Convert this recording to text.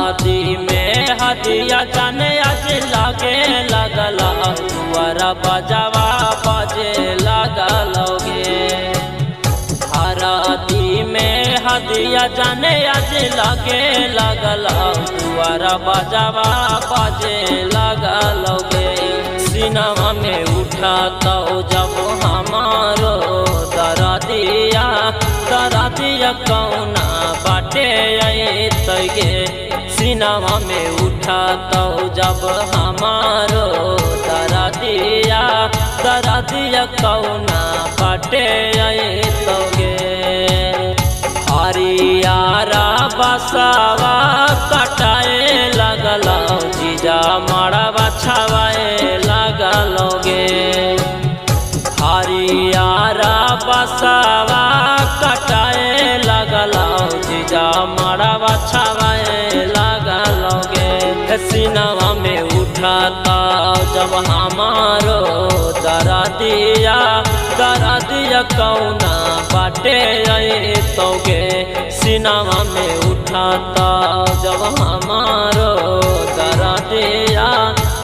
शादी में हदिया जाने आज लागे लगल दुआरा बजावा बजे लगलोगे। हरदी में हदिया जाने आज लागे लगल दुआरा बजावा बजे लगलोगे। सिनेमा में उठा तो जब हमारो दरदिया कौना बाटे तैगे। सिनेमा में उठा तो जब हमारो दरदिया कौना बाटे तोगे। हरियारा बसावा कटाए लगल जीजा मड़वा छवाए लगलोगे। हरियारा बसावा कटाए लगल जीजा मड़वा छवाए लगलोगे। सिनेमा में उठाता जब हमारो दरदिया कौना बाटे तोगे। सिनेमा में उठाता जब हमारो दरदिया